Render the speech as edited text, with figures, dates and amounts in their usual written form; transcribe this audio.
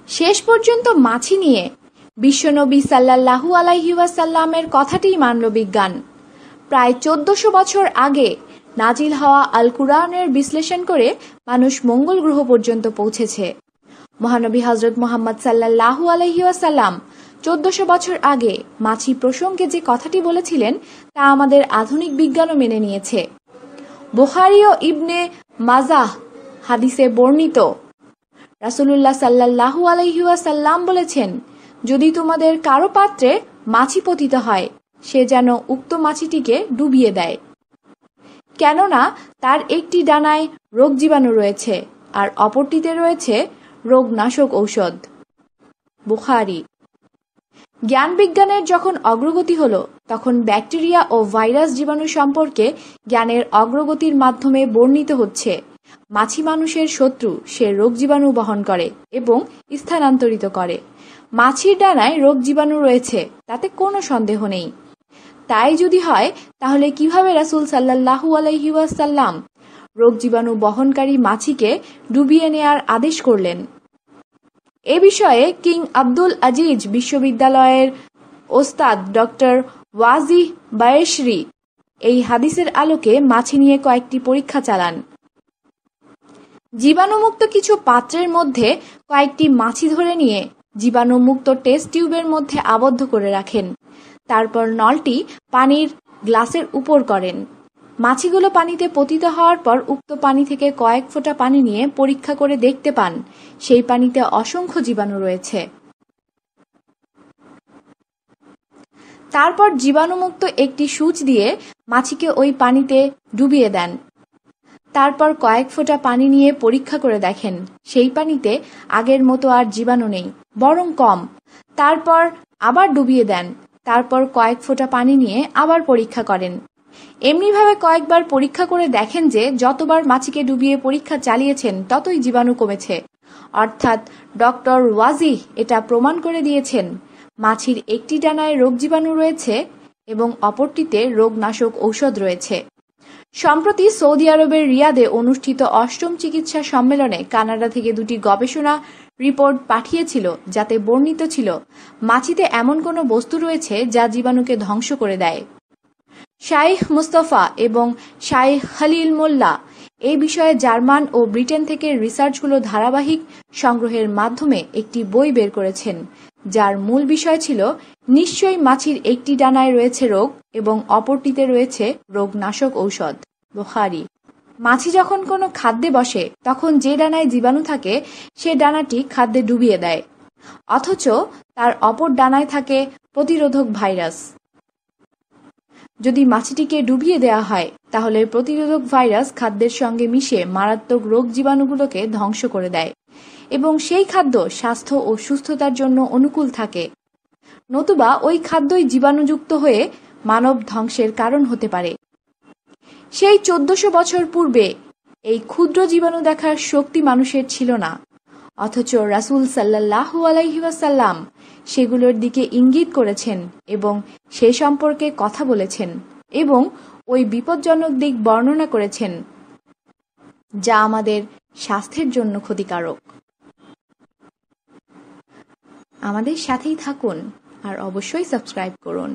শেষ পর্যন্ত মাছি নিয়ে বিশ্বনবী সাল্লাল্লাহু আলাইহি ওয়াসাল্লামের কথাটিই মানল বিজ্ঞান। প্রায় 1400 বছর আগে নাজিল হওয়া আল কুরআনের বিশ্লেষণ করে মানুষ মঙ্গল গ্রহ পর্যন্ত পৌঁছেছে। মহানবী হযরত মুহাম্মদ সাল্লাল্লাহু আলাইহি ওয়াসাল্লাম 1400 বছর আগে মাছি প্রসঙ্গে যে কথাটি বলেছিলেন তা আমাদের আধুনিক বিজ্ঞানও মেনে নিয়েছে। বুখারী ও ইবনে মাজাহ হাদিসে বর্ণিত রাসূলুল্লাহ সাল্লাল্লাহু আলাইহি ওয়াসাল্লাম বলেছেন, যদি তোমাদের কারো পাত্রে মাছি পতিত হয়, সে যেন উক্ত মাছিটিকে ডুবিয়ে দেয়, কেননা তার একটি ডানায় রোগ জীবাণু রয়েছে আর অপরটিতে রয়েছে রোগনাশক ঔষধ। বুখারী। জ্ঞান বিজ্ঞানের যখন অগ্রগতি হলো, তখন ব্যাকটেরিয়া ও ভাইরাস জীবাণু সম্পর্কে জ্ঞানের অগ্রগতির মাধ্যমে বর্ণিত হচ্ছে মাছি মানুষের শত্রু, সে রোগ জীবাণু বহন করে এবং স্থানান্তরিত করে। মাছির ডানায় রোগ জীবাণু রয়েছে, তাতে কোনো সন্দেহ নেই। তাই যদি হয়, তাহলে কিভাবে রাসূল সাল্লাল্লাহু আলাইহি ওয়াসাল্লাম রোগ জীবাণু বহনকারী মাছিকে ডুবিয়ে নেয়ার আদেশ করলেন? এ বিষয়ে কিং আব্দুল আজিজ বিশ্ববিদ্যালয়ের ওস্তাদ ডক্টর ওয়াজিহ বায়েশরি এই হাদিসের আলোকে মাছি নিয়ে কয়েকটি পরীক্ষা চালান। জীবাণুমুক্ত কিছু পাত্রের মধ্যে কয়েকটি মাছি ধরে নিয়ে জীবাণুমুক্ত টেস্ট টিউবের মধ্যে আবদ্ধ করে রাখেন। তারপর নলটি পানির গ্লাসের উপর করেন। মাছিগুলো পানিতে পতিত হওয়ার পর উক্ত পানি থেকে কয়েক ফোঁটা পানি নিয়ে পরীক্ষা করে দেখতে পান সেই পানিতে অসংখ্য জীবাণু রয়েছে। তারপর জীবাণুমুক্ত একটি সূচ দিয়ে মাছিকে ওই পানিতে ডুবিয়ে দেন। তারপর কয়েক ফোঁটা পানি নিয়ে পরীক্ষা করে দেখেন সেই পানিতে আগের মতো আর জীবাণু নেই, বরং কম। তারপর আবার ডুবিয়ে দেন। তারপর কয়েক ফোঁটা পানি নিয়ে আবার পরীক্ষা করেন। এমনিভাবে কয়েকবার পরীক্ষা করে দেখেন যে যতবার মাছিকে ডুবিয়ে পরীক্ষা চালিয়েছেন ততই জীবাণু কমেছে। অর্থাৎ ডক্টর ওয়াজিহ এটা প্রমাণ করে দিয়েছেন মাছির একটি ডানায় রোগ জীবাণু রয়েছে এবং অপরটিতে রোগনাশক ঔষধ রয়েছে। সম্প্রতি সৌদি আরবের রিয়াদে অনুষ্ঠিত ৮ম চিকিৎসা সম্মেলনে কানাডা থেকে দুটি গবেষণা রিপোর্ট পাঠিয়েছিল, যাতে বর্ণিত ছিল মাছিতে এমন কোনো বস্তু রয়েছে যা জীবাণুকে ধ্বংস করে দেয়। শাইখ মুস্তাফা এবং শাইখ খলিল মোল্লা এই বিষয়ে জার্মান ও ব্রিটেন থেকে রিসার্চগুলো ধারাবাহিক সংগ্রহের মাধ্যমে একটি বই বের করেছেন, যার মূল বিষয় ছিল নিশ্চয়ই মাছির একটি ডানায় রয়েছে রোগ এবং অপরটিতে রয়েছে রোগনাশক ঔষধ। বুখারী। মাছি যখন কোনো খাদ্যে বসে, তখন যে ডানায় জীবাণু থাকে সে ডানাটি খাদ্যে ডুবিয়ে দেয়, অথচ তার অপর ডানায় থাকে প্রতিরোধক ভাইরাস। যদি মাছিটিকে ডুবিয়ে দেওয়া হয়, তাহলে প্রতিরোধক ভাইরাস খাদ্যের সঙ্গে মিশে মারাত্মক রোগ জীবাণুগুলোকে ধ্বংস করে দেয় এবং সেই খাদ্য স্বাস্থ্য ও সুস্থতার জন্য অনুকূল থাকে। নতুবা ওই খাদ্যই জীবাণুযুক্ত হয়ে মানব ধ্বংসের কারণ হতে পারে। সেই 1400 বছর পূর্বে এই ক্ষুদ্র জীবাণু দেখার শক্তি মানুষের ছিল না, অথচ রাসূল সাল্লাল্লাহু আলাইহি ওয়াসাল্লাম সেগুলোর দিকে ইঙ্গিত করেছেন এবং সে সম্পর্কে কথা বলেছেন এবং ওই বিপজ্জনক দিক বর্ণনা করেছেন যা আমাদের স্বাস্থ্যের জন্য ক্ষতিকারক। আমাদের সাথেই থাকুন আর অবশ্যই সাবস্ক্রাইব করুন।